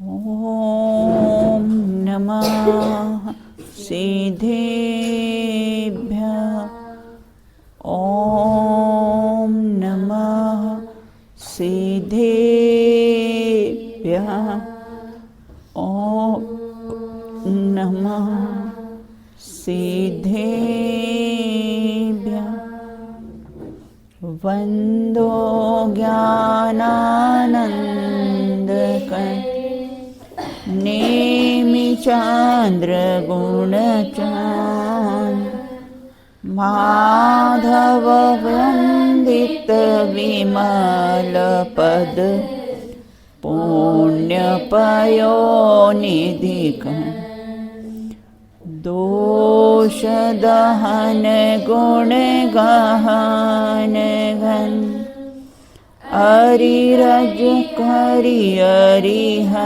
ॐ नमः सिद्धेभ्यः। ॐ नमः सिद्धेभ्यः। ॐ नमः सिद्धेभ्यः। वन्दो ज्ञानानन्दकं नेमिचन्द्रगुणचान् माधव वन्दितविमलपद पुण्यपयोनिधिकम् दोषदहन गुणगहन घन अरिरज करि अरिहन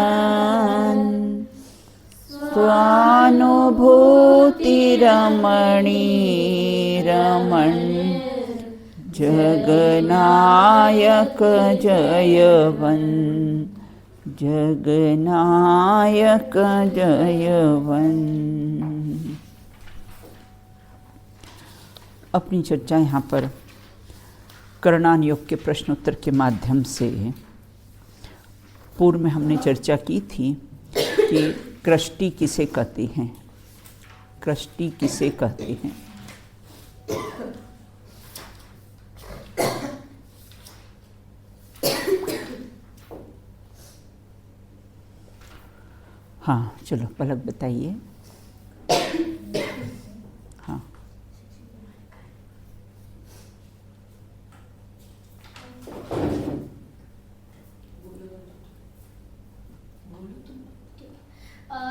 स्वानुभूति रमणी रमण जगनायक जयवन जगनायक जयवन। अपनी चर्चा यहाँ पर करणान योग के प्रश्नोत्तर के माध्यम से पूर्व में हमने चर्चा की थी कि कृष्टि किसे कहते हैं, कृष्टि किसे कहते हैं। हाँ चलो पलक बताइए। हाँ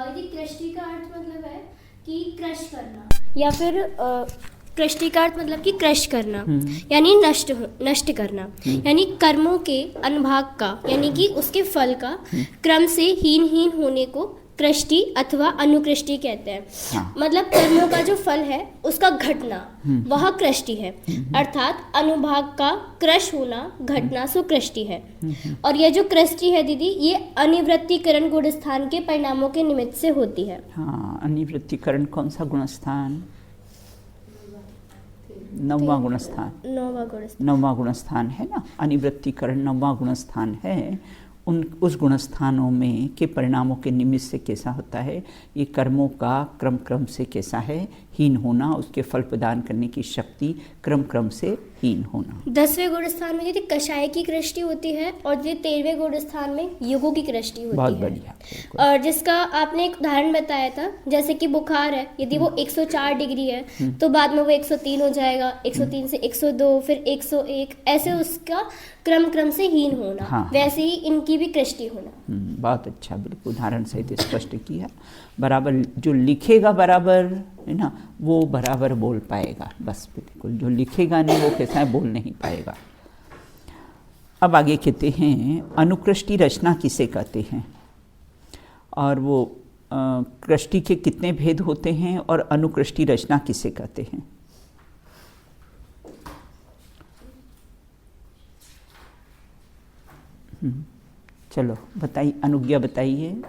यदि कृष्टि का अर्थ मतलब है कि क्रश करना, या फिर कृष्टि का अर्थ मतलब कि क्रश करना यानी नष्ट करना, यानी कर्मों के अनुभाग का यानी कि उसके फल का क्रम से हीन होने को कृष्टि अथवा अनुकृष्टि कहते हैं। हाँ। मतलब कर्मों का जो फल है उसका घटना वह कृष्टि है, अर्थात अनुभाग का क्रश होना घटना सो कृष्टि है। और यह जो कृष्टि है दीदी, ये अनिवृत्तिकरण गुणस्थान के परिणामों के निमित्त से होती है। हाँ, अनिवृत्तिकरण कौन सा गुणस्थान? नौवां गुणस्थान। नौवां गुणस्थान है ना, अनिवृत्तिकरण नौवां गुणस्थान है। उस गुणस्थानों में के परिणामों के निमित्त से कैसा होता है, ये कर्मों का क्रम से कैसा है, हीन होना, उसके फल प्रदान करने की शक्ति क्रम से हीन होना। 10वें गुणस्थान में यदि कषाय की कृष्टि होती है और यदि 13वें गुणस्थान में योगों की कृष्टि होती है। बहुत बढ़िया। और जिसका आपने एक उदाहरण बताया था, जैसे कि बुखार है, यदि वो 104 डिग्री है तो बाद में वो 103 हो जाएगा, 103 से 102, फिर 101, ऐसे उसका क्रम से हीन होना। हाँ। वैसे ही इनकी भी कृष्टि होना। बहुत अच्छा, बिल्कुल उदाहरण सहित स्पष्ट किया। बराबर जो लिखेगा बराबर है ना, वो बराबर बोल पाएगा। बस बिल्कुल, जो लिखेगा नहीं वो कैसा है, बोल नहीं पाएगा। अब आगे कहते हैं अनुकृष्टि रचना किसे कहते हैं, और वो कृष्टि के कितने भेद होते हैं और अनुकृष्टि रचना किसे कहते हैं। चलो बताइए, अनुज्ञा बताइए।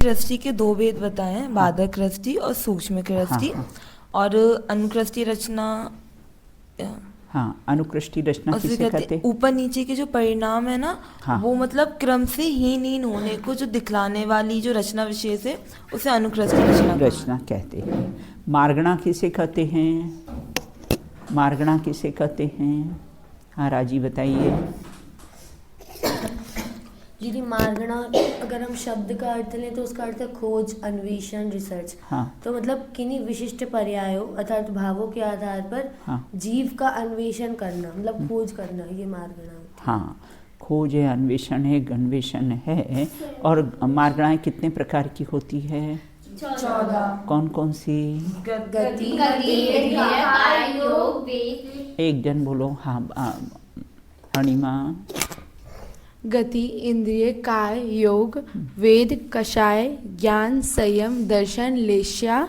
कृष्टि के 2 भेद बताए हैं, बाधक कृष्टि और सूक्ष्म कृष्टि। हाँ। और अनुकृष्टि रचना, हाँ, अनुकृष्टि रचना किसे कहते हैं? ऊपर नीचे के जो परिणाम है ना, हाँ। वो मतलब क्रम से हीन होने को जो दिखलाने वाली जो रचना विशेष है उसे अनुकृष्टि रचना कहते हैं। मार्गणा किसे कहते हैं? मार्गणा किसे कहते हैं? हाँ राजी बताइए। यदि मार्गणा अगर हम शब्द का अर्थ लें तो उसका अर्थ है खोज, अन्वेषण, रिसर्च। हाँ। तो मतलब किन्हीं विशिष्ट पर्यायों अर्थात भावों के आधार पर हाँ। जीव का अन्वेषण करना, मतलब खोज करना, ये मार्गणा। हाँ, खोज है, अन्वेषण है, गन्वेषण है। और मार्गणाएं कितने प्रकार की होती है? 14। कौन कौन सी? गति, योग, एक जन बोलो। हाँ हणिमा। गति, इंद्रिय, काय, योग, वेद, कषाय, ज्ञान, संयम, दर्शन, लेश्या,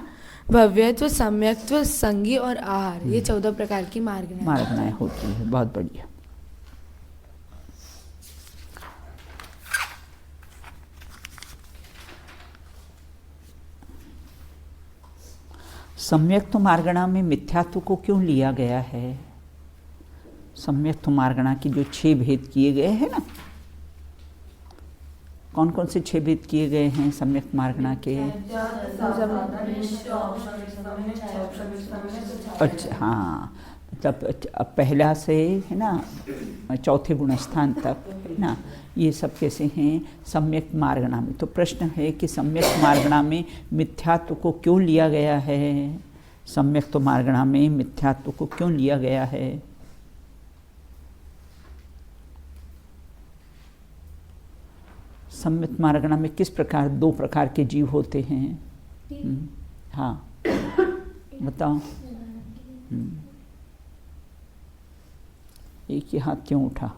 भव्यत्व, सम्यक्त्व, संगी और आहार, ये 14 प्रकार की मार्गणाएं होती है। बहुत बढ़िया। सम्यक्त्व मार्गणा में मिथ्यात्व को क्यों लिया गया है? सम्यक्त्व मार्गणा की जो 6 भेद किए गए हैं ना, कौन कौन से 6 भेद किए गए हैं सम्यक्त्व मार्गणा के? अच्छा, हाँ, मतलब पहला से है ना चौथे गुणस्थान तक है ना, ये सब कैसे हैं सम्यक मार्गणा में। तो प्रश्न है कि सम्यक मार्गणा में मिथ्यात्व को क्यों लिया गया है? सम्यक मार्गणा में मिथ्यात्व को क्यों लिया गया है? सम्यक मार्गणा में किस प्रकार 2 प्रकार के जीव होते हैं? हाँ, बताओ। एक ही हाथ क्यों उठा?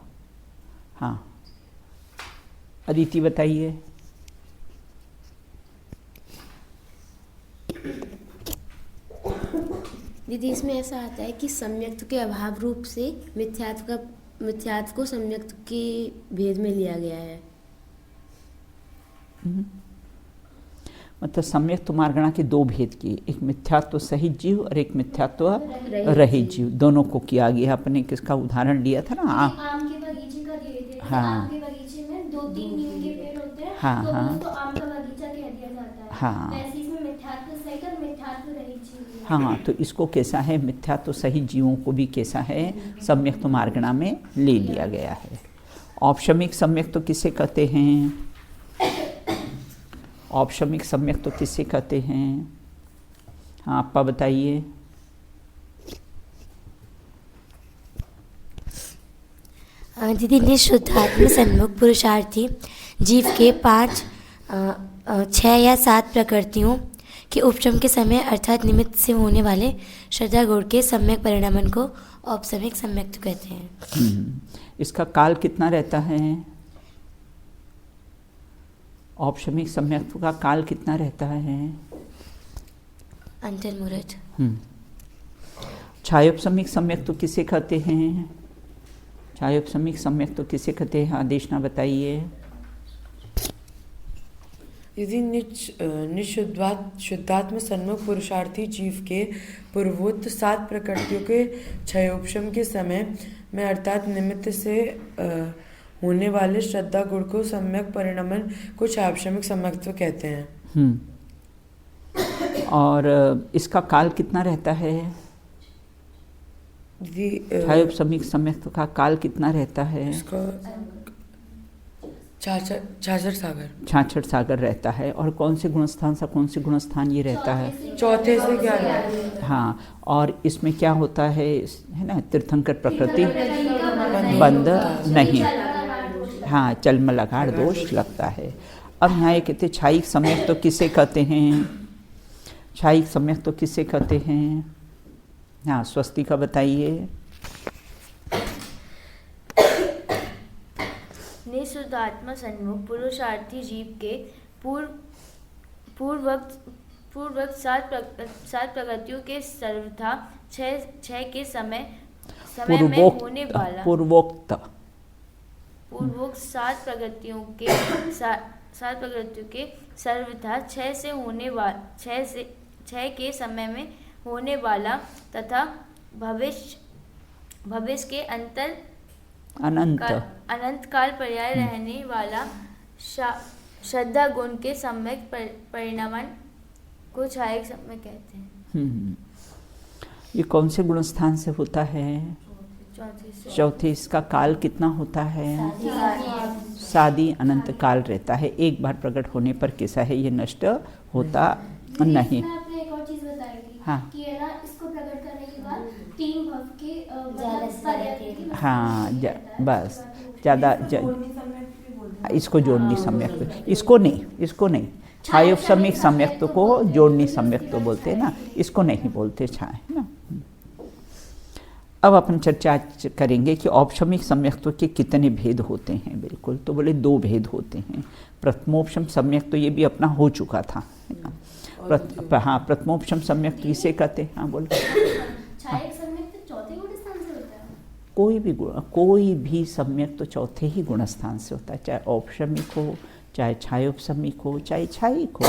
हाँ, अदिति बताइए। दीदी, इसमें ऐसा आता है कि सम्यक्त्व के अभाव रूप से मिथ्यात्व को सम्यक्त्व के भेद में लिया गया है। मतलब सम्यक्त्व मार्गणा के 2 भेद किए, एक मिथ्यात्व सहित जीव और एक मिथ्यात्व रहित जीव, दोनों को किया गया। अपने किसका उदाहरण लिया था ना? आम के बगीचे का दिए थे। हाँ, आम के बगीचे में 2-3 नीम के पेड़ होते हैं। हाँ, तो हाँ, उसको आम का बगीचा कह दिया जाता है। हाँ, वैसे इसमें मिथ्यात्व सहित और मिथ्यात्व रहित जीव। हाँ, तो इसको कैसा है, मिथ्यात्व सहित जीवों को भी कैसा है सम्यक्त्व मार्गणा में ले लिया गया है। औपशमिक सम्यक्त्व किसे कहते हैं? औपशमिक सम्यक्त्व किसे कहते हैं? हाँ, आपा बताइए। दीदी, निःशुद्धात्म सन्मुख पुरुषार्थी जीव के 5, 6 या 7 प्रकृतियों के उपशम के समय अर्थात निमित्त से होने वाले श्रद्धा गुण के सम्यक परिणामन को औपशमिक सम्यक्त्व कहते हैं। इसका काल कितना रहता है? औपशमिक सम्यक्त्व का काल कितना रहता है? अंतर्मुहूर्त। छायोपशमिक सम्यक्त्व किसे कहते हैं? छायोपशमिक सम्यक्त्व किसे कहते हैं? आदेशना बताइए। यदि शुद्धात्म सन्मुख पुरुषार्थी जीव के पूर्वोक्त 7 प्रकृतियों के क्षयोपशम के समय में अर्थात निमित्त से होने वाले श्रद्धा गुण को सम्यक परिणमन को छायोपशमिक सम्यक्त्व कहते हैं। और इसका काल कितना रहता है? छायोपशमिक सम्यक्त्व का काल कितना रहता है? इसका 66 सागर। 66 सागर रहता है। और कौन से गुणस्थान से कौन से गुणस्थान ये रहता है? चौथे से 11। हाँ, और इसमें क्या होता है ना, तीर्थंकर प्रकृति बंद नहीं, हाँ, चलमलगाड़ दोष लगता है। अब यहाँ ये कहते छायिक सम्यक्त्व तो किसे कहते हैं? छायिक सम्यक्त्व तो किसे कहते हैं? हाँ, स्वस्तिका बताइए। निःशुद्धात्म सन्मुख पुरुषार्थी जीव के पूर्वोक्त 7 प्रकृतियों के सर्वथा 6 के समय में होने वाला पूर्वोक्त 7 प्रकृतियों के सर्वथा 6 के समय में होने वाला तथा भविष्य के अनंत काल पर्याय रहने वाला श्रद्धा गुण के सम्यक परिणामन को छायक सम्यक कहते हैं। ये कौन से गुणस्थान से होता है? चौथे। इसका काल कितना होता है? सादी अनंत काल रहता है। एक बार प्रकट होने पर कैसा है, ये नष्ट होता नहीं। आपने एक और चीज बताई थी। हाँ, कि है ना, इसको प्रकट करने के बाद 3 भव के हाँ, बस ज़्यादा इसको जोड़नी सम्यक्त्व, इसको नहीं छायोपशमिक सम्यक्त्व को जोड़नी सम्यक्त्व बोलते हैं ना, इसको नहीं बोलते छाय, है ना। अब अपन चर्चा करेंगे कि औपशमिक सम्यक्त्व के कितने भेद होते हैं। बिल्कुल, तो बोले 2 भेद होते हैं। प्रथमोपशम सम्यक्त्व ये भी अपना हो चुका था, है ना। हाँ, प्रथमोपशम सम्यक्त्व किसे कहते हैं? हाँ, बोलो। छायक सम्यक्त्व चौथे गुणस्थान से होता है। कोई भी सम्यक्त्व चौथे ही गुणस्थान से होता है, चाहे औपशमिक हो, चाहे छायोपशमिक हो, चाहे छायिक हो।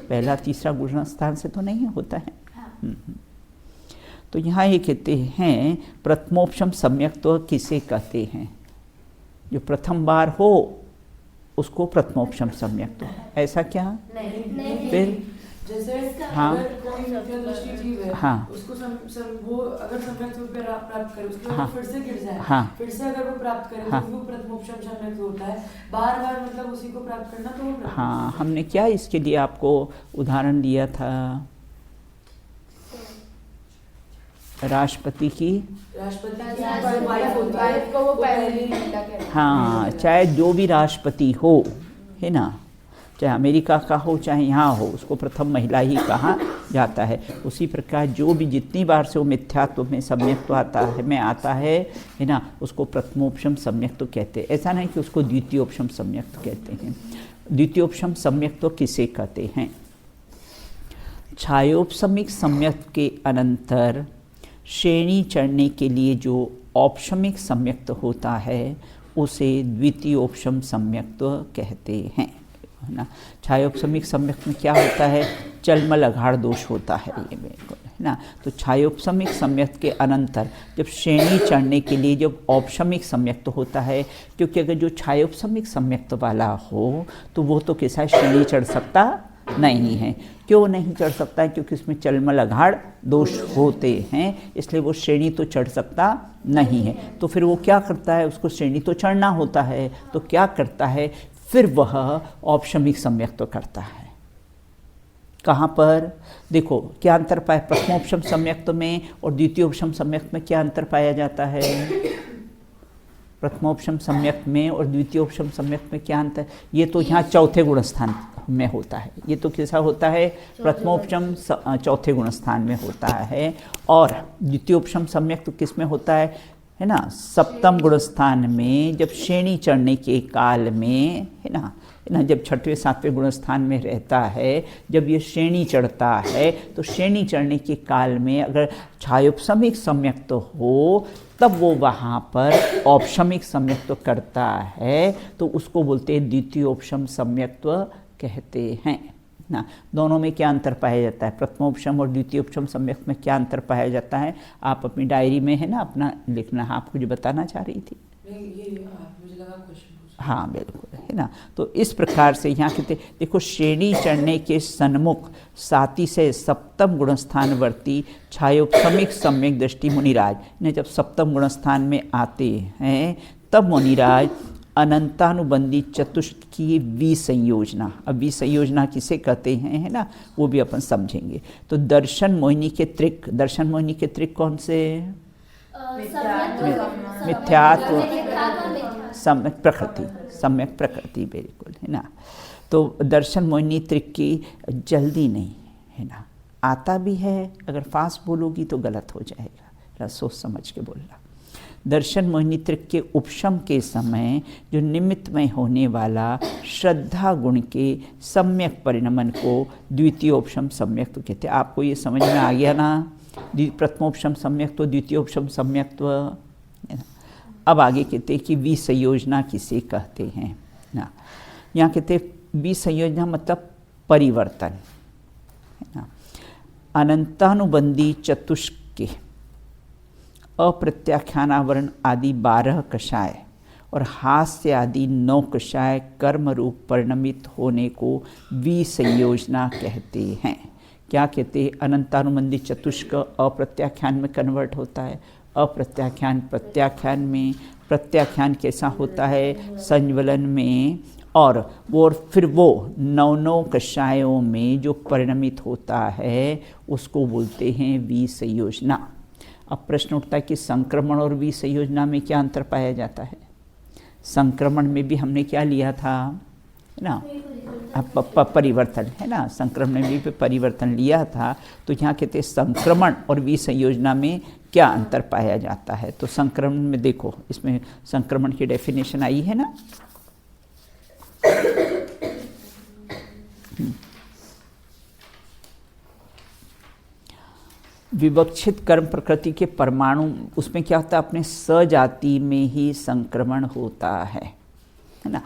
पहला तीसरा गुणस्थान से तो नहीं होता है। तो यहाँ ये कहते हैं प्रथमोपशम सम्यक्त्व किसे कहते हैं? जो प्रथम बार हो उसको प्रथमोपशम सम्यक्त्व। ऐसा क्या? नहीं। फिर जैसे हाँ। अगर कोई मिथ्या दृष्टि जीव है, हाँ। उसको वो अगर सम्यक रूप प्राप्त करे, उसके बाद हाँ। वो फिर से गिर जाए, हाँ। फिर से अगर वो प्राप्त करे, हाँ। तो वो प्रथमोपशम सम्यक होता है। बार बार मतलब उसी को प्राप्त करना, तो वो प्रथमोपशम। हाँ, हमने क्या इसके लिए आपको उदाहरण दिया था? राष्ट्रपति की वाइफ होता है, को वो पहली महिला कहते हैं। हाँ, चाहे जो भी राष्ट्रपति हो, है ना, चाहे अमेरिका का हो चाहे यहाँ हो, उसको प्रथम महिला ही कहा जाता है। उसी प्रकार जो भी जितनी बार से वो मिथ्यात्व में सम्यक्त्व आता है ना, उसको प्रथमोपशम सम्यक्त्व कहते हैं। ऐसा नहीं कि उसको द्वितीयोपशम सम्यक्त्व कहते हैं। द्वितीयोपशम सम्यक्त्व किसे कहते हैं? छायोपशमिक सम्यक्त्व के अनंतर श्रेणी चढ़ने के लिए जो औपशमिक सम्यक्त्व होता है उसे द्वितीयोपशम सम्यक्त्व कहते हैं, है ना। छायोपशमिक सम्यक्त्व में क्या होता है? चलमल अघाड़ दोष होता है ये बिल्कुल, है ना। तो छायोपशमिक सम्यक्त्व के अनंतर जब श्रेणी चढ़ने के लिए जब औपशमिक सम्यक्त्व होता है, क्योंकि अगर जो छायोपशमिक सम्यक्त्व वाला हो तो वो तो कैसा श्रेणी चढ़ सकता नहीं है। क्यों नहीं चढ़ सकता है? क्योंकि इसमें चलमल अघाड़ दोष होते हैं, इसलिए वो श्रेणी तो चढ़ सकता नहीं है। तो फिर वो क्या करता है? उसको श्रेणी तो चढ़ना होता है, तो क्या करता है? फिर वह औपशमिक सम्यक्त्व करता है। कहाँ पर? देखो क्या अंतर पाया प्रथमोपशम सम्यक्त्व में और द्वितीयोपशम सम्यक्त्व में? क्या अंतर पाया जाता है? प्रथमोपशम सम्यक्त्व में और द्वितीयोपशम सम्यक्त्व में क्या अंतर? ये तो यहाँ चौथे गुणस्थान में होता है। ये तो कैसा होता है? प्रथमोपशम चौथे गुणस्थान में होता है, और द्वितीयोपशम सम्यक्त्व किस में होता है ना, सप्तम गुणस्थान में। जब श्रेणी चढ़ने के काल में, है ना, जब छठवें सातवें गुणस्थान में रहता है, जब ये श्रेणी चढ़ता है तो श्रेणी चढ़ने के काल में अगर छायोपशमिक सम्यक्त्व हो तब वो वहाँ पर औपशमिक सम्यक्त्व करता है, तो उसको बोलते हैं द्वितीयोपशम सम्यक्त्व कहते हैं ना। दोनों में क्या अंतर पाया जाता है? प्रथमोपशम और द्वितीयोपशम सम्यक्त्व में क्या अंतर पाया जाता है? आप अपनी डायरी में, है ना, अपना लिखना। आप कुछ बताना चाह रही थी? मुझे लगा क्वेश्चन। हाँ बिल्कुल, है ना। तो इस प्रकार से यहाँ कहते देखो, श्रेणी चढ़ने के सन्मुख साती से सप्तम गुणस्थानवर्ती छायोपशमिक सम्यक दृष्टि मुनिराज ने जब सप्तम गुणस्थान में आते हैं तब मुनिराज अनंतानुबंधी चतुष्ट की विसंयोजना। अब विसंयोजना किसे कहते हैं, है ना, वो भी अपन समझेंगे। तो दर्शन मोहिनी के त्रिक, दर्शन मोहिनी के त्रिक कौन से? मिथ्यात्व, सम्यक प्रकृति, सम्यक प्रकृति बिल्कुल, है ना। तो दर्शन मोहिनी त्रिक की जल्दी नहीं, है ना। आता भी है, अगर फास्ट बोलोगी तो गलत हो जाएगा, सोच समझ के बोलना। दर्शन मोहिनी त्रिक के उपशम के समय जो निमित्तमय होने वाला श्रद्धा गुण के सम्यक परिणमन को द्वितीयोपशम सम्यक्त्व कहते हैं। आपको ये समझ में आ गया ना? प्रथमोपशम सम्यक्त्व, द्वितीयोपशम सम्यक्त्व। अब आगे कहते हैं कि विसंयोजना किसे कहते हैं ना। यहाँ कहते हैं विसंयोजना मतलब परिवर्तन, है ना। अनंतानुबंधी चतुष्क के अप्रत्याख्यानावरण आदि 12 कषाय और हास्य आदि 9 कषाय कर्म रूप परिणमित होने को विसंयोजना कहते हैं। क्या कहते हैं? अनंतानुबंधी चतुष्क अप्रत्याख्यान में कन्वर्ट होता है, अप्रत्याख्यान प्रत्याख्यान में, प्रत्याख्यान कैसा होता है? संज्वलन में, और फिर वो 9 कषायों में जो परिणमित होता है उसको बोलते हैं विसंयोजना। अब प्रश्न उठता है कि संक्रमण और विसंयोजना में क्या अंतर पाया जाता है? संक्रमण में भी हमने क्या लिया था, है ना, परिवर्तन, है ना। संक्रमण में भी परिवर्तन लिया था। तो यहाँ कहते हैं संक्रमण और विसंयोजना में क्या अंतर पाया जाता है? तो संक्रमण में देखो, इसमें संक्रमण की डेफिनेशन आई है ना। विवक्षित कर्म प्रकृति के परमाणु, उसमें क्या होता है? अपने सजाति में ही संक्रमण होता है ना।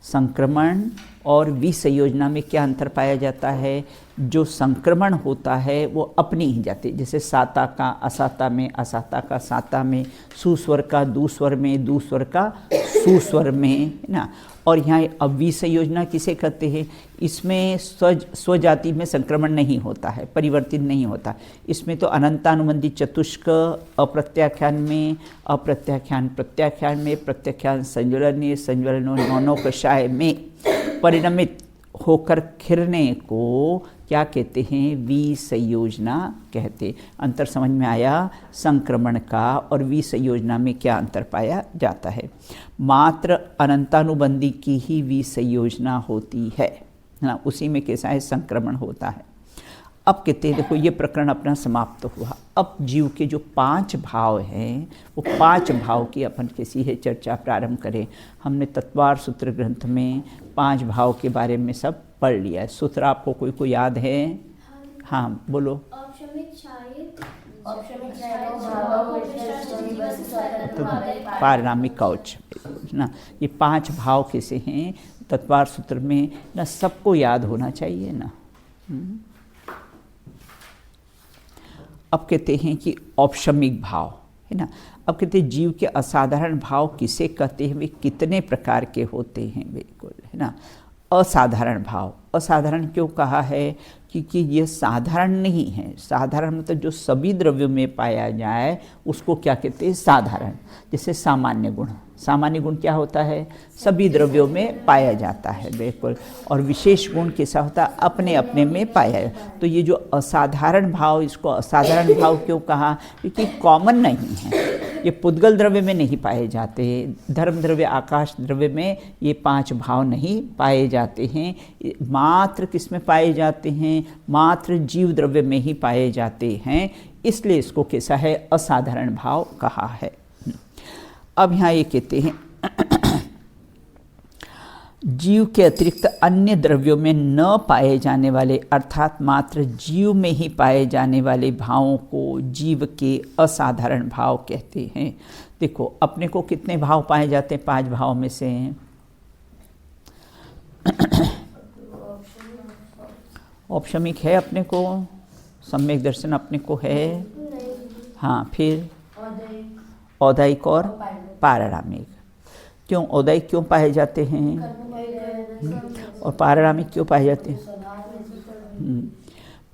संक्रमण और विसंयोजना में क्या अंतर पाया जाता है? जो संक्रमण होता है वो अपनी ही जाति, जैसे साता का असाता में, असाता का साता में, सुस्वर का दुस्वर में, दुस्वर का सुस्वर में, है ना। और यहाँ अब विसंयोजना किसे कहते हैं? इसमें स्वजाति में संक्रमण नहीं होता है, परिवर्तित नहीं होता। इसमें तो अनंतानुबंधी चतुष्क अप्रत्याख्यान में, अप्रत्याख्यान प्रत्याख्यान में, प्रत्याख्यान संज्वलनीय संज्वलनो नौनो कषाय में परिणमित होकर खिरने को क्या कहते हैं? विसंयोजना कहते। अंतर समझ में आया संक्रमण का और विसंयोजना में क्या अंतर पाया जाता है? मात्र अनंतानुबंधी की ही विसंयोजना होती है ना, उसी में कैसा है? संक्रमण होता है। अब कहते हैं देखो ये प्रकरण अपना समाप्त हुआ। अब जीव के जो 5 भाव हैं वो 5 भाव की अपन कैसी है चर्चा प्रारंभ करें। हमने तत्वार सूत्र ग्रंथ में 5 भाव के बारे में सब पढ़ लिया है। सूत्र आपको कोई याद है? हाँ बोलो। पारिणामिक कवच ना, ये 5 भाव कैसे हैं तत्वार सूत्र में ना, सबको याद होना चाहिए ना। अब कहते हैं कि औपशमिक भाव है ना। अब कहते हैं जीव के असाधारण भाव किसे कहते हैं? वे कितने प्रकार के होते हैं? बिल्कुल है ना। असाधारण भाव, असाधारण क्यों कहा है? क्योंकि ये साधारण नहीं है। साधारण मतलब जो सभी द्रव्यों में पाया जाए उसको क्या कहते हैं? साधारण। जैसे सामान्य गुण, सामान्य गुण क्या होता है? सभी द्रव्यों में पाया जाता है, बिल्कुल। और विशेष गुण कैसा होता है? अपने अपने में पाया है। तो ये जो असाधारण भाव, इसको असाधारण भाव क्यों कहा? क्योंकि कॉमन नहीं है, ये पुद्गल द्रव्य में नहीं पाए जाते, धर्म द्रव्य आकाश द्रव्य में ये 5 भाव नहीं पाए जाते हैं। मात्र किस में पाए जाते हैं? मात्र जीव द्रव्य में ही पाए जाते हैं, इसलिए इसको कैसा है? असाधारण भाव कहा है। अब यहाँ ये कहते हैं जीव के अतिरिक्त अन्य द्रव्यों में न पाए जाने वाले अर्थात मात्र जीव में ही पाए जाने वाले भावों को जीव के असाधारण भाव कहते हैं। देखो अपने को कितने भाव पाए जाते हैं 5 भाव में से? औपशमिक है अपने को, सम्यक दर्शन अपने को है, हाँ, फिर औदायिक और पारिणामिक। क्यों औदायिक क्यों पाए जाते हैं और पारिणामिक क्यों पाए जाते हैं?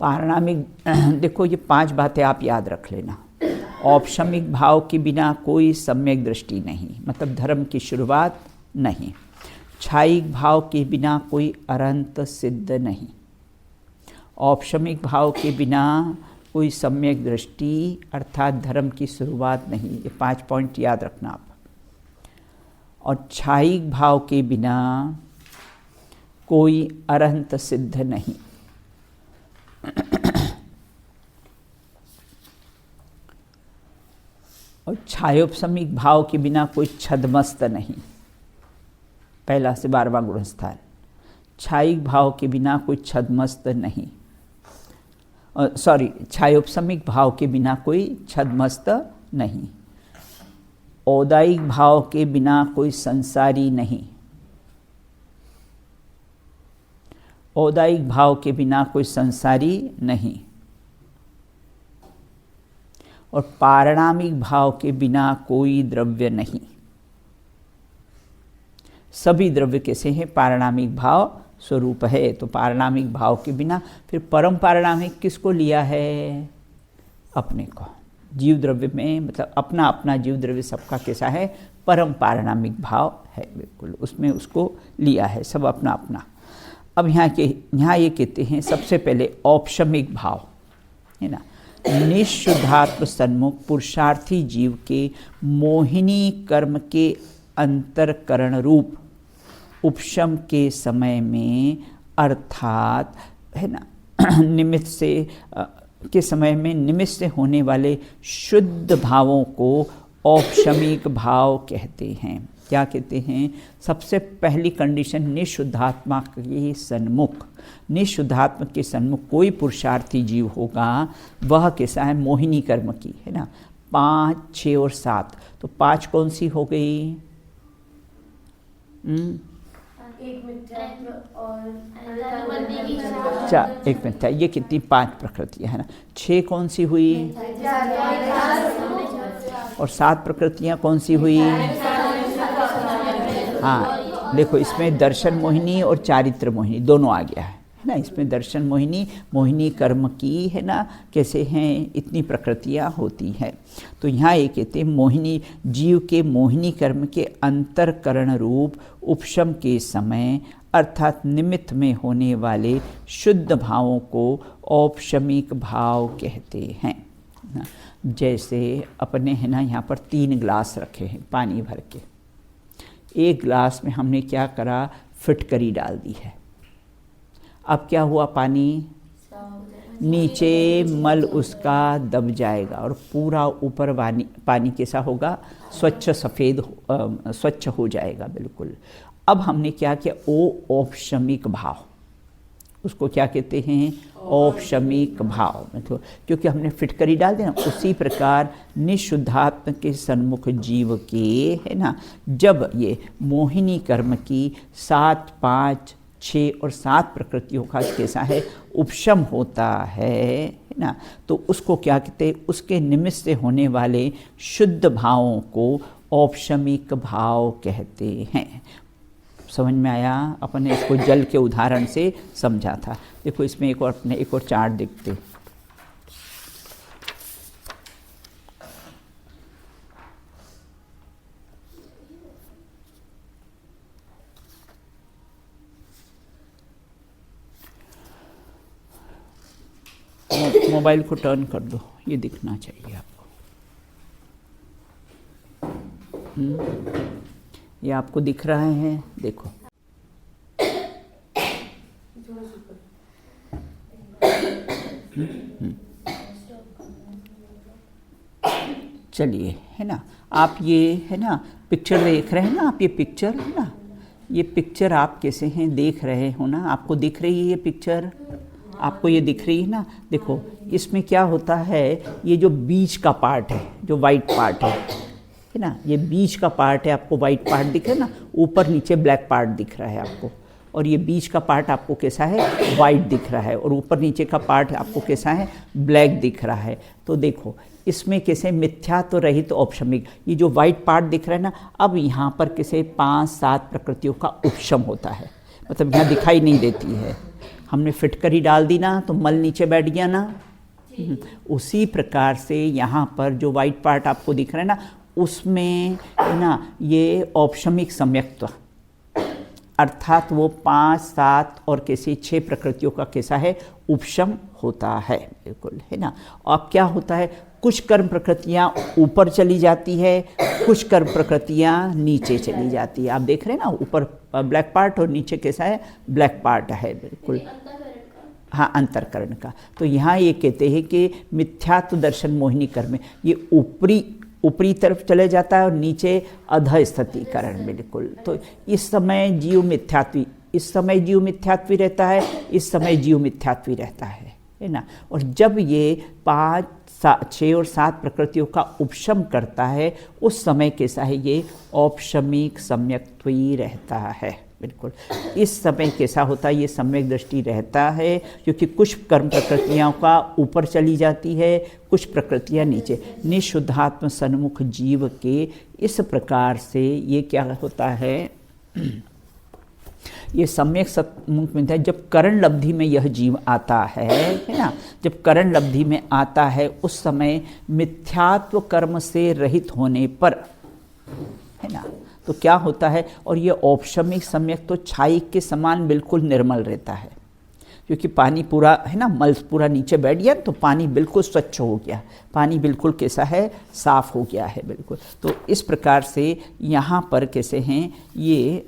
पारिणामिक देखो ये 5 बातें आप याद रख लेना। औपशमिक भाव के बिना कोई सम्यक दृष्टि नहीं, मतलब धर्म की शुरुआत नहीं। छायिक भाव के बिना कोई अरंत सिद्ध नहीं। औपशमिक भाव के बिना कोई सम्यक दृष्टि अर्थात धर्म की शुरुआत नहीं। ये 5 पॉइंट याद रखना आप। और छायिक भाव के बिना कोई अरहंत सिद्ध नहीं। और छायोपशमिक भाव के बिना कोई छद्मस्त नहीं। पहला से 12वां गुणस्थान। छायिक भाव के बिना कोई छद्मस्त नहीं, छायोपशमिक भाव के बिना कोई छद्मस्त नहीं। औदायिक भाव के बिना कोई संसारी नहीं। औदायिक भाव के बिना कोई संसारी नहीं। और पारिणामिक भाव के बिना कोई द्रव्य नहीं। सभी द्रव्य कैसे हैं? पारिणामिक भाव स्वरूप है। तो पारिणामिक भाव के बिना फिर परम पारिणामिक किसको लिया है? अपने को। जीव द्रव्य में मतलब अपना अपना जीव द्रव्य सबका कैसा है? परम पारिणामिक भाव है, बिल्कुल उसमें उसको लिया है, सब अपना अपना। अब यहाँ ये कहते हैं सबसे पहले औपशमिक भाव है ना। निःशुद्धात्म सन्मुख पुरुषार्थी जीव के मोहिनी कर्म के अंतरकरण रूप उपशम के समय में अर्थात है ना निमित्त से के समय में निमित्त से होने वाले शुद्ध भावों को औपशमिक भाव कहते हैं। क्या कहते हैं? सबसे पहली कंडीशन निःशुद्धात्मा के सन्मुख, निःशुद्धात्मा के सन्मुख कोई पुरुषार्थी जीव होगा वह कैसा है? मोहिनी कर्म की है ना। 5, 6 और 7, तो 5 कौन सी हो गई? एक मिथ्यात्व और एक मिनट, ये कितनी 5 प्रकृतियाँ है ना। 6 कौन सी हुई और 7 प्रकृतियाँ कौन सी हुई? हाँ देखो, इसमें दर्शन मोहिनी और चारित्र मोहिनी दोनों आ गया है ना। इसमें दर्शन मोहिनी कर्म की है ना, कैसे हैं इतनी प्रकृतियाँ होती हैं। तो यहाँ ये कहते हैं मोहिनी जीव के मोहिनी कर्म के अंतरकरण रूप उपशम के समय अर्थात निमित्त में होने वाले शुद्ध भावों को औपशमिक भाव कहते हैं ना। जैसे अपने है ना यहाँ पर 3 ग्लास रखे हैं पानी भर के। एक ग्लास में हमने क्या करा, फिटकरी डाल दी है। अब क्या हुआ, पानी नीचे मल उसका दब जाएगा और पूरा ऊपर पानी कैसा होगा, स्वच्छ सफ़ेद स्वच्छ हो जाएगा बिल्कुल। अब हमने क्या किया, औपशमिक भाव, उसको क्या कहते हैं, औपशमिक भाव। मतलब क्योंकि हमने फिटकरी डाल दिया ना, उसी प्रकार निशुद्धात्म के सन्मुख जीव के है ना, जब ये मोहिनी कर्म की 7, 5, 6 और 7 प्रकृतियों का कैसा है उपशम होता है ना, तो उसको क्या कहते हैं, उसके निमित्त से होने वाले शुद्ध भावों को औपशमिक भाव कहते हैं। समझ में आया? अपने इसको जल के उदाहरण से समझा था। देखो इसमें एक और चार्ट देखते। मोबाइल को टर्न कर दो, ये दिखना चाहिए आपको। ये आपको दिख रहा है, देखो। चलिए है ना, आप ये है ना पिक्चर देख रहे हैं ना, आप ये पिक्चर है ना, ये पिक्चर आप कैसे हैं देख रहे हो ना, आपको दिख रही है ये पिक्चर, आपको ये दिख रही है ना। देखो इसमें क्या होता है, ये जो बीच का पार्ट है, जो वाइट पार्ट है ना, ये बीच का पार्ट है, आपको वाइट पार्ट दिख रहा है ना, ऊपर नीचे ब्लैक पार्ट दिख रहा है आपको, और ये बीच का पार्ट आपको कैसा है, वाइट दिख रहा है, और ऊपर नीचे का पार्ट आपको कैसा है, ब्लैक दिख रहा है। तो देखो इसमें कैसे मिथ्यात्व रहित औपशमिक, ये जो वाइट पार्ट दिख रहा है ना, अब यहाँ पर कैसे 5-7 प्रकृतियों का उपशम होता है, मतलब यहाँ दिखाई नहीं देती है। हमने फिटकरी डाल दी ना, तो मल नीचे बैठ गया ना। उसी प्रकार से यहाँ पर जो वाइट पार्ट आपको दिख रहा है ना, उसमें है ना ये औपशमिक सम्यक्त्व, अर्थात वो 5, 7 और कैसे 6 प्रकृतियों का कैसा है उपशम होता है बिल्कुल, है ना। अब क्या होता है, कुछ कर्म प्रकृतियाँ ऊपर चली जाती है, कुछ कर्म प्रकृतियाँ नीचे चली जाती है। आप देख रहे हैं ना, ऊपर ब्लैक पार्ट और नीचे कैसा है, ब्लैक पार्ट है बिल्कुल, हाँ अंतरकरण का। तो यहाँ ये कहते हैं कि मिथ्यात्व दर्शन मोहिनी कर्म, ये ऊपरी तरफ चले जाता है और नीचे अधस्थितिकरण बिल्कुल। तो इस समय जीव मिथ्यात्वी, इस समय जीव मिथ्यात्वी रहता है, इस समय जीव मिथ्यात्वी रहता है ना। और जब ये 5, 6 और 7 प्रकृतियों का उपशम करता है, उस समय कैसा है, ये औपशमिक सम्यक्त्वी रहता है बिल्कुल। इस समय कैसा होता है, ये सम्यक दृष्टि रहता है, क्योंकि कुछ कर्म प्रकृतियों का ऊपर चली जाती है, कुछ प्रकृतियाँ नीचे। निशुद्धात्म सन्मुख जीव के इस प्रकार से ये क्या होता है, ये सम्यक सन्मुख मिलता है जब करण लब्धि में यह जीव आता है ना। जब करण लब्धि में आता है उस समय मिथ्यात्व कर्म से रहित होने पर, है ना, तो क्या होता है, और ये औपशमिक सम्यक तो छाई के समान बिल्कुल निर्मल रहता है, क्योंकि पानी पूरा है ना, मल पूरा नीचे बैठ गया तो पानी बिल्कुल स्वच्छ हो गया, पानी बिल्कुल कैसा है, साफ हो गया है बिल्कुल। तो इस प्रकार से यहाँ पर कैसे हैं ये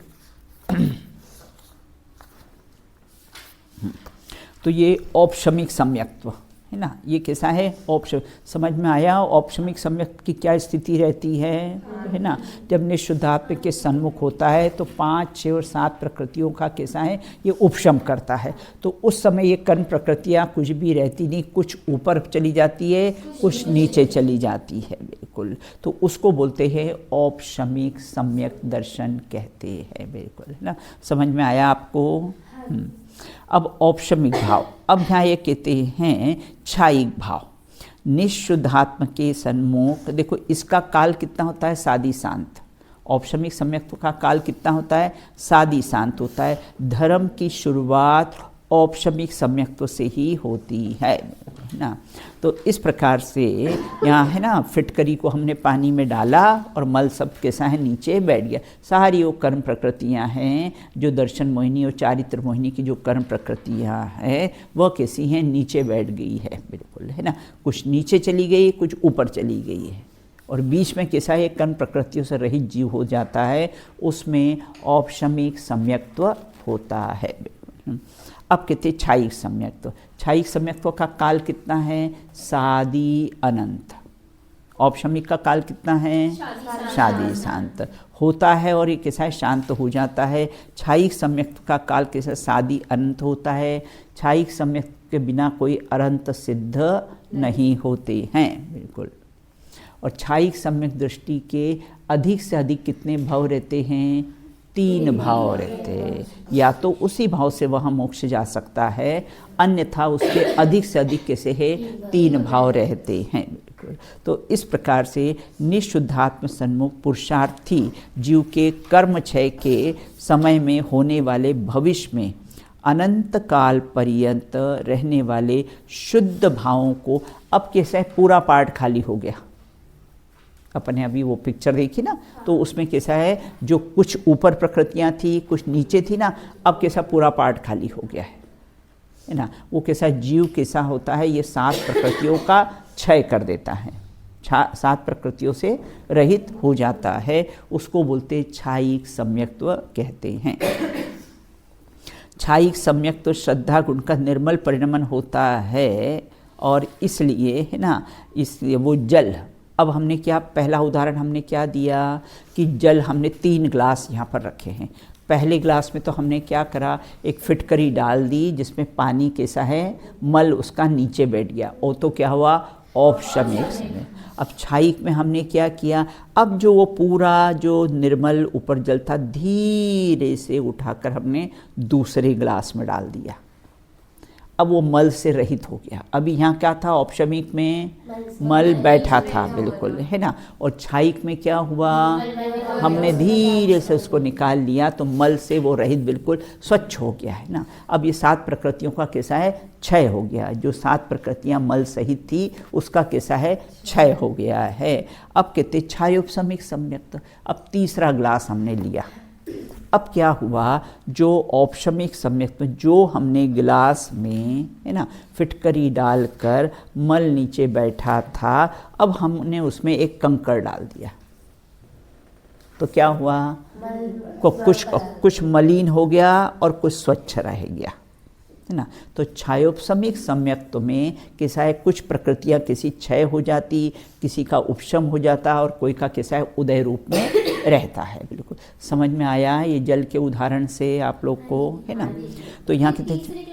तो ये औपशमिक सम्यक्त्व, है ना। ये कैसा है, औपशमिक। समझ में आया औपशमिक सम्यक की क्या स्थिति रहती है ना। जब निःशुद्धात्म के सन्मुख होता है तो 5, 6 और 7 प्रकृतियों का कैसा है, ये उपशम करता है। तो उस समय ये कर्म प्रकृतियाँ कुछ भी रहती नहीं, कुछ ऊपर चली जाती है, कुछ नीचे चली जाती है, बिल्कुल। तो उसको बोलते हैं औपशमिक सम्यक दर्शन कहते हैं, बिल्कुल, है ना। समझ में आया आपको। अब औपशमिक भाव, अब यहाँ ये कहते हैं क्षायिक भाव। निःशुद्धात्म के सन्मुख, देखो इसका काल कितना होता है, सादी शांत। औपशमिक सम्यक्त्व का काल कितना होता है, सादी शांत होता है। धर्म की शुरुआत औपशमिक सम्यक्त्व से ही होती है ना। तो इस प्रकार से यहाँ है ना, फिटकरी को हमने पानी में डाला और मल सब कैसा है, नीचे बैठ गया। सारी वो कर्म प्रकृतियाँ हैं जो दर्शन मोहिनी और चारित्र मोहिनी की जो कर्म प्रकृतियाँ हैं वह कैसी हैं, नीचे बैठ गई है, बिल्कुल, है ना। कुछ नीचे चली गई, कुछ ऊपर चली गई है, और बीच में कैसा है, कर्म प्रकृतियों से रहित जीव हो जाता है, उसमें औपशमिक सम्यक्त्व होता है। अब कहते हैं क्षायिक सम्यक्त्व। क्षायिक सम्यक्त्व का काल कितना है, सादी अनंत। औपशमिक का काल कितना है, शादी शांत होता है, और ये कैसा है, शांत हो जाता है। क्षायिक सम्यक्त्व का काल कैसा, सादी अनंत होता है। क्षायिक सम्यक्त्व के बिना कोई अनंत सिद्ध नहीं होते हैं, बिल्कुल। और क्षायिक सम्यक दृष्टि के अधिक से अधिक कितने भाव रहते हैं, 3 भाव रहते हैं। या तो उसी भाव से वह मोक्ष जा सकता है, अन्यथा उसके अधिक से अधिक कैसे है, 3 भाव रहते हैं। तो इस प्रकार से निःशुद्धात्म सन्मुख पुरुषार्थी जीव के कर्म क्षय के समय में होने वाले भविष्य में अनंत काल पर्यंत रहने वाले शुद्ध भावों को, अब कैसे पूरा पार्ट खाली हो गया। अपने अभी वो पिक्चर देखी ना, तो उसमें कैसा है, जो कुछ ऊपर प्रकृतियाँ थी, कुछ नीचे थी ना, अब कैसा पूरा पार्ट खाली हो गया है ना। वो कैसा जीव कैसा होता है, ये 7 प्रकृतियों का क्षय कर देता है, 7 प्रकृतियों से रहित हो जाता है। उसको बोलते क्षायिक सम्यक्त्व कहते हैं। क्षायिक सम्यक्त्व श्रद्धा गुण का निर्मल परिणमन होता है, और इसलिए है ना, इसलिए वो जल, अब हमने क्या, पहला उदाहरण हमने क्या दिया कि जल हमने 3 ग्लास यहाँ पर रखे हैं। पहले ग्लास में तो हमने क्या करा, एक फिटकरी डाल दी जिसमें पानी कैसा है, मल उसका नीचे बैठ गया, वो तो क्या हुआ, औपशमिक समय। अब क्षायिक में हमने क्या किया, अब जो वो पूरा जो निर्मल ऊपर जल था धीरे से उठाकर हमने दूसरे ग्लास में डाल दिया। अब वो मल से रहित हो गया। अभी यहाँ क्या था, औपशमिक में मल बैठा था, बिल्कुल, है ना। और क्षायिक में क्या हुआ, हमने धीरे से उसको निकाल लिया, तो मल से वो रहित बिल्कुल स्वच्छ हो गया, है ना। अब ये 7 प्रकृतियों का कैसा है, क्षय हो गया। जो 7 प्रकृतियाँ मल सहित थी उसका कैसा है, क्षय हो गया है। अब कहते क्षयोपशमिक सम्यक्त्व। अब तीसरा ग्लास हमने लिया। अब क्या हुआ, जो औपशमिक सम्यक्त्व जो हमने गिलास में है ना फिटकरी डालकर मल नीचे बैठा था, अब हमने उसमें एक कंकड़ डाल दिया, तो क्या हुआ, कुछ मलिन हो गया और कुछ स्वच्छ रह गया, है ना। तो क्षयोपशमिक सम्यक्त्व में कैसा है, कुछ प्रकृतियाँ किसी क्षय हो जाती, किसी का उपशम हो जाता, और कोई का कैसा है, उदय रूप में रहता है। बिल्कुल समझ में आया ये जल के उदाहरण से आप लोग को, है ना। तो यहाँ कहते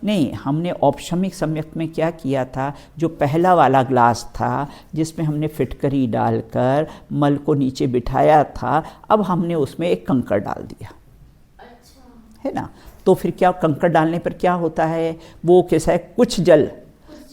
नहीं, हमने औपशमिक सम्यक में क्या किया था, जो पहला वाला ग्लास था जिसमें हमने फिटकरी डालकर मल को नीचे बिठाया था, अब हमने उसमें एक कंकड़ डाल दिया, है ना। तो फिर क्या, कंकड़ डालने पर क्या होता है, वो कैसा है, कुछ जल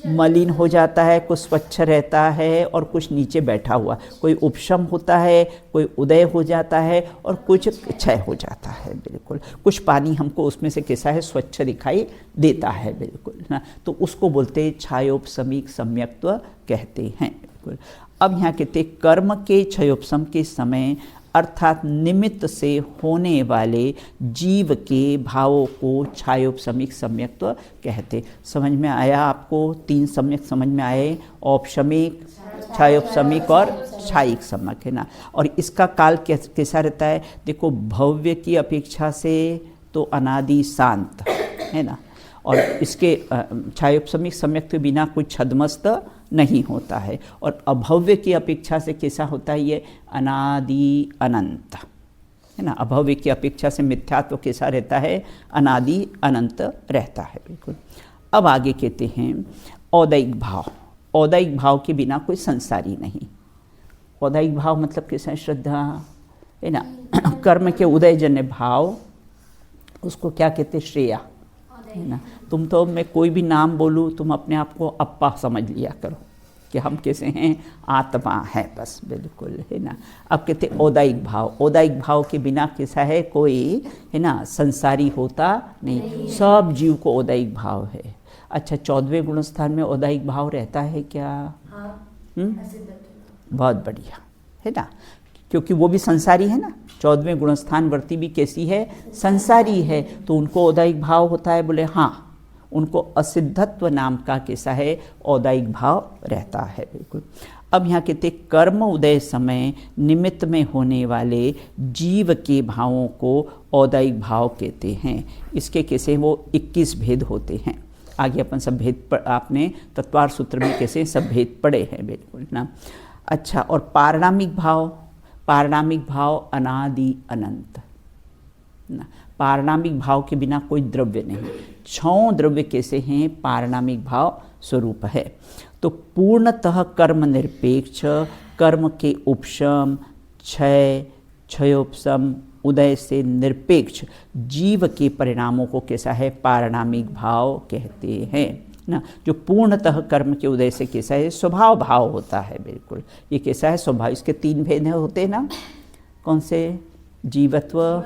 मलिन हो जाता है, कुछ स्वच्छ रहता है, और कुछ नीचे बैठा हुआ, कोई उपशम होता है, कोई उदय हो जाता है, और कुछ क्षय हो जाता है। बिल्कुल कुछ पानी हमको उसमें से कैसा है, स्वच्छ दिखाई देता है, बिल्कुल ना। तो उसको बोलते क्षयोपशमिक सम्यक्त्व कहते हैं। बिल्कुल। अब यहाँ कहते कर्म के क्षयोपशम के समय अर्थात निमित्त से होने वाले जीव के भावों को क्षयोपशमिक सम्यक्त्व कहते। समझ में आया आपको, 3 सम्यक समझ में आए, औपशमिक, क्षयोपशमिक और क्षायिक सम्यक, है ना। और इसका काल कैसा रहता है, देखो भव्य की अपेक्षा से तो अनादि शांत, है ना। और इसके छायोपशमिक सम्यक के बिना कोई छद्मस्त नहीं होता है। और अभव्य की अपेक्षा से कैसा होता है ये? अनादि अनंत, है ना। अभव्य की अपेक्षा से मिथ्यात्व कैसा रहता है? अनादि अनंत रहता है, बिल्कुल। अब आगे कहते हैं औदैहिक भाव। औदैहिक भाव के बिना कोई संसारी नहीं। औदैहिक भाव मतलब कैसा है? श्रद्धा, है ना। कर्म के उदयजन्य भाव, उसको क्या कहते हैं? श्रेया, है ना। तुम तो, मैं कोई भी नाम बोलूँ, तुम अपने आप को अप्पा समझ लिया करो कि हम कैसे हैं? आत्मा है, बस, बिल्कुल, है ना। अब कहते औदैहिक भाव। औदैहिक भाव के बिना कैसा है? कोई, है ना, संसारी होता नहीं। सब जीव को औदैहिक भाव है। अच्छा, 14वें गुणस्थान में औदैहिक भाव रहता है क्या? बहुत बढ़िया, है ना, क्योंकि वो भी संसारी है ना। 14वें गुणस्थान वर्ती भी कैसी है? संसारी है, तो उनको औदैहिक भाव होता है। बोले हाँ, उनको असिद्धत्व नाम का कैसा है? औदैहिक भाव रहता है, बिल्कुल। अब यहाँ कहते कर्म उदय समय निमित्त में होने वाले जीव के भावों को औदैहिक भाव कहते हैं। इसके कैसे? वो 21 भेद होते हैं। आगे अपन सब भेद आपने तत्वार सूत्र में कैसे सब भेद पढ़े हैं, बिल्कुल ना। अच्छा, और पारणामिक भाव। पारणामिक भाव अनादि अनंत ना। पारणामिक भाव के बिना कोई द्रव्य नहीं। 6 द्रव्य कैसे हैं? पारणामिक भाव स्वरूप है। तो पूर्णतः कर्म निरपेक्ष, कर्म के उपशम, क्षय, क्षयोपशम, उदय से निरपेक्ष जीव के परिणामों को कैसा है? पारणामिक भाव कहते हैं ना। जो पूर्णतः कर्म के उदय से कैसा है? स्वभाव भाव होता है, बिल्कुल। ये कैसा है? स्वभाव। इसके 3 भेद होते हैं ना। कौन से? जीवत्व,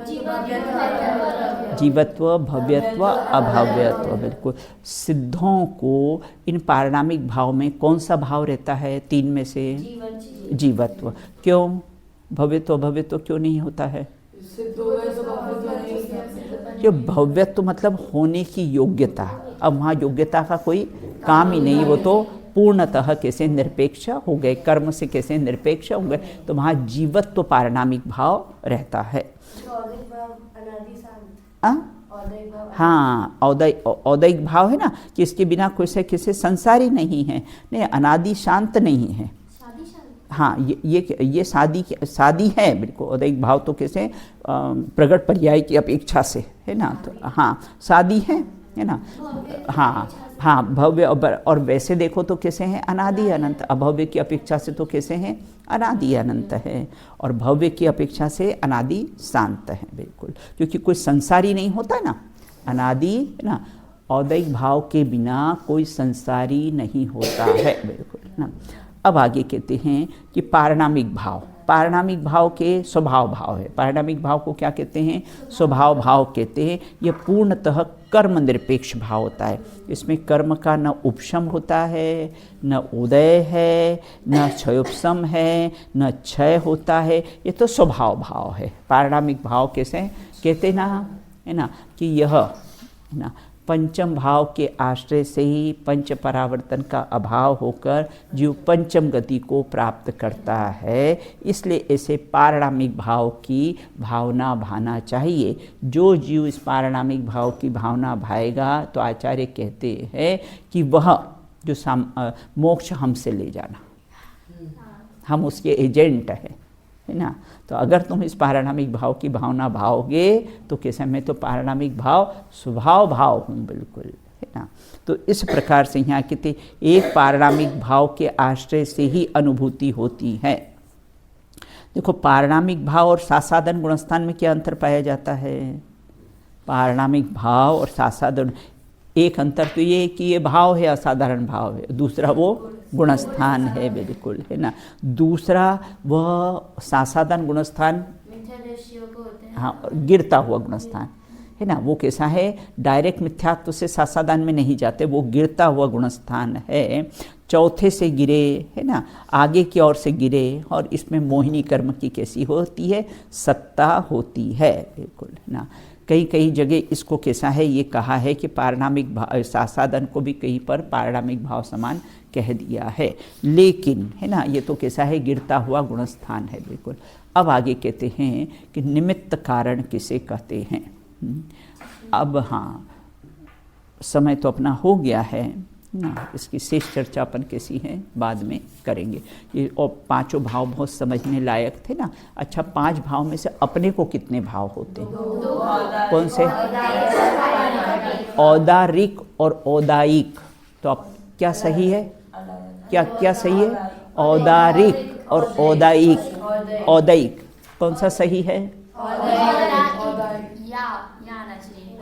जीवत्व, भव्यत्व, अभव्यत्व, बिल्कुल। सिद्धों को इन पारणामिक भाव में कौन सा भाव रहता है? 3 में से? जीवत्व। क्यों? भव्यत्व अभव्यत्व क्यों नहीं होता है? जो भव्यत्व मतलब होने की योग्यता। अब वहाँ योग्यता का कोई काम ही नहीं, वो तो पूर्णतः कैसे? निरपेक्ष हो गए, कर्म से कैसे निरपेक्ष हो गए, तो वहाँ जीवत्व पारणामिक भाव रहता है। हाँ, औदैहिक भाव है ना, कि इसके बिना कोई किसी संसारी नहीं है, नहीं, अनादि शांत नहीं है। हाँ, ये शादी है, बिल्कुल। औदैहिक भाव तो कैसे? प्रगट पर्याय की अपेक्षा से, है ना। तो हाँ, शादी है ना। हाँ, भव्य। और वैसे देखो तो कैसे हैं? अनादि अनंत। अभव्य की अपेक्षा से तो कैसे हैं? अनादि अनंत है। और भव्य की अपेक्षा से अनादि शांत है, बिल्कुल, क्योंकि कोई संसारी नहीं होता ना। अनादि ना, औदैहिक भाव के बिना कोई संसारी नहीं होता है, बिल्कुल ना। अब आगे कहते हैं कि पारणामिक भाव। पारणामिक भाव के स्वभाव भाव है। पारणामिक भाव को क्या कहते हैं? स्वभाव भाव कहते हैं। यह पूर्णतः कर्म निरपेक्ष भाव होता है। इसमें कर्म का न उपशम होता है, न उदय है, न क्षयोपशम है, न क्षय होता है। ये तो स्वभाव भाव है। पारणामिक भाव कैसे कहते ना, है ना, कि यह ना पंचम भाव के आश्रय से ही पंच परावर्तन का अभाव होकर जीव पंचम गति को प्राप्त करता है। इसलिए ऐसे पारणामिक भाव की भावना भाना चाहिए। जो जीव इस पारणामिक भाव की भावना भाएगा तो आचार्य कहते हैं कि वह जो मोक्ष हमसे ले जाना, हम उसके एजेंट हैं, है ना। तो अगर तुम इस पारणामिक भाव की भावना भाओगे तो कैसे? मैं तो पारणामिक भाव स्वभाव भाव हूँ, बिल्कुल, है ना। तो इस प्रकार से यहाँ कहते एक पारणामिक भाव के आश्रय से ही अनुभूति होती है। देखो, पारणामिक भाव और सासाधन गुणस्थान में क्या अंतर पाया जाता है? पारणामिक भाव और सासाधन, एक अंतर तो ये कि ये भाव है, असाधारण भाव है। दूसरा वो गुणस्थान है, बिल्कुल, है ना। दूसरा वह सासाधन गुणस्थान, हाँ, गिरता हुआ गुणस्थान, है ना। वो कैसा है? डायरेक्ट मिथ्यात्व से सासाधन में नहीं जाते, वो गिरता हुआ गुणस्थान है। चौथे से गिरे, है ना, आगे की ओर से गिरे। और इसमें मोहिनी कर्म की कैसी होती है? सत्ता होती है, बिल्कुल, है ना। कई जगह इसको कैसा है? ये कहा है कि पारणामिक भाव, सासाधन को भी कहीं पर पारणामिक भाव समान कह दिया है, लेकिन, है ना, ये तो कैसा है? गिरता हुआ गुणस्थान है, बिल्कुल। अब आगे कहते हैं कि निमित्त कारण किसे कहते हैं। अब हाँ, समय तो अपना हो गया है ना, इसकी शेष चर्चा अपन कैसी है बाद में करेंगे। ये और पांचों भाव बहुत समझने लायक थे ना। अच्छा, 5 भाव में से अपने को कितने भाव होते हैं? कौन से? औदारिक और औदायिक। तो अब क्या सही है? क्या सही है? औदारिक और औदायिक। औदायिक कौन सा सही है?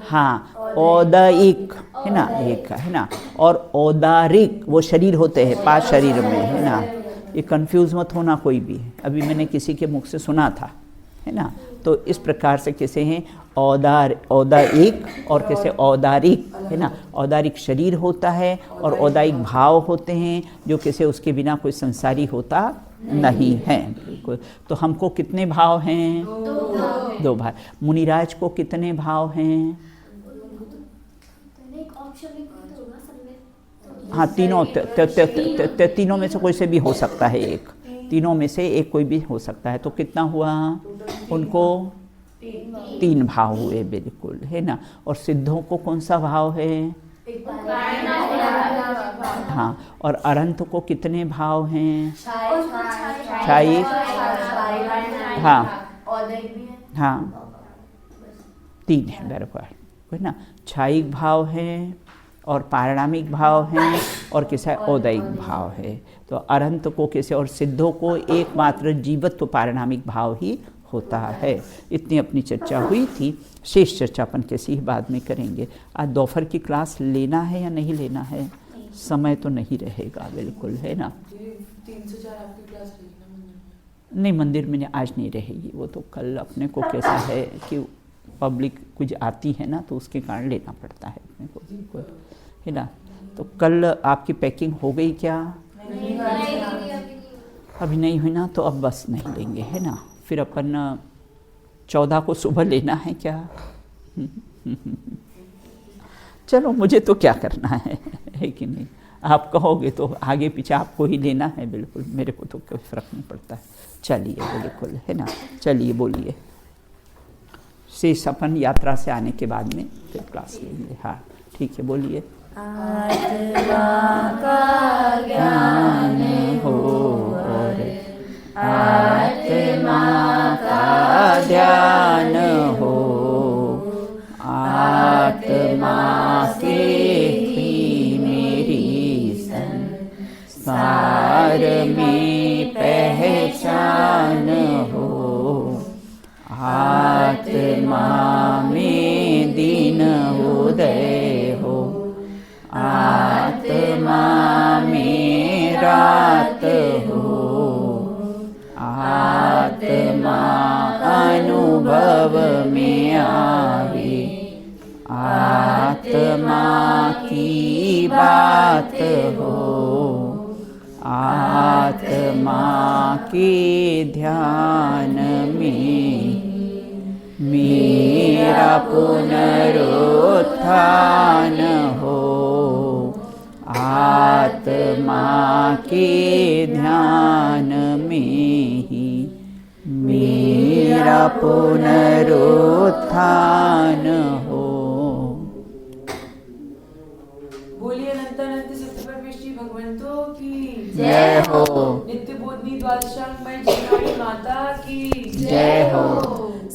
हाँ, औदायिक है ना, एक है ना। और औदारिक वो शरीर होते हैं, 5 शरीर में है ना। ये कंफ्यूज मत होना कोई भी। अभी मैंने किसी के मुख से सुना था है ना। तो इस प्रकार से कैसे हैं? औदायिक और कैसे औदारिक है ना। औदारिक शरीर होता है और औदायिक भाव होते हैं, जो कैसे उसके बिना कोई संसारी होता नहीं है। बिल्कुल। तो हमको कितने भाव हैं? 2 भाव। मुनिराज को कितने भाव हैं? हाँ, तीनों तीनों में से कोई से भी हो सकता है एक। तीनों में से एक कोई भी हो सकता है। तो कितना हुआ उनको? 3 भाव हुए। बिल्कुल है ना। और सिद्धों को कौन सा भाव है? हाँ। और अरंत को कितने भाव हैं? छाई। हाँ हाँ, 3 है बराबर है ना। छायिक भाव है और पारिणामिक भाव हैं और कैसा औदैहिक भाव है। तो अरंत को कैसे और सिद्धों को एकमात्र जीवत्व पारिणामिक भाव ही होता है। इतनी अपनी चर्चा हुई थी। शेष चर्चा अपन कैसी ही बाद में करेंगे। आज दोपहर की क्लास लेना है या नहीं लेना है? समय तो नहीं रहेगा बिल्कुल है ना। 3 से 4 आपकी क्लास नहीं, मंदिर में आज नहीं रहेगी। वो तो कल अपने को कैसा है कि पब्लिक कुछ आती है ना, तो उसके कारण लेना पड़ता है अपने को है ना। तो कल आपकी पैकिंग हो गई क्या? अभी नहीं हुई ना, तो अब बस नहीं लेंगे है ना। फिर अपन 14 को सुबह लेना है क्या? चलो, मुझे तो क्या करना है कि नहीं। आप कहोगे तो आगे पीछे आपको ही लेना है। बिल्कुल, मेरे को तो कोई फर्क नहीं पड़ता है। चलिए बिल्कुल है ना। चलिए बोलिए। शेष अपन यात्रा से आने के बाद में फिर क्लास लेंगे। हाँ ठीक है, बोलिए। आत्मा का ज्ञान हो और आत्मा का ध्यान हो, आत्मा के ही मेरी संसार में पहचान हो, आत्मा में दिन उदय हो, आत्मा में रात हो, आत्मा अनुभव में आवे, आत्मा की बात हो, आत्मा के ध्यान में मेरा पुनरुत्थान हो, आत्मा के ध्यान में ही मेरा पुनरुत्थान हो। बोलिए अनंत सत्य श्री भगवंतों की जय हो। नित्य बोधनी द्वादशांगमय जिनारी माता की जय हो।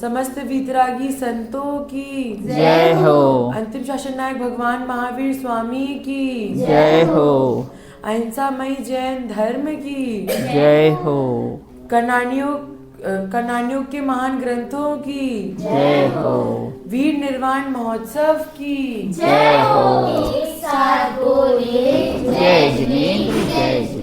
समस्त वीतरागी संतों की जय हो। अंतिम शासन नायक भगवान महावीर स्वामी की जय हो। अहिंसामयी जैन धर्म की जय हो। कर्णानियों के महान ग्रंथों की जय हो। वीर निर्वाण महोत्सव की जय हो। जय जिनेन्द्र जय।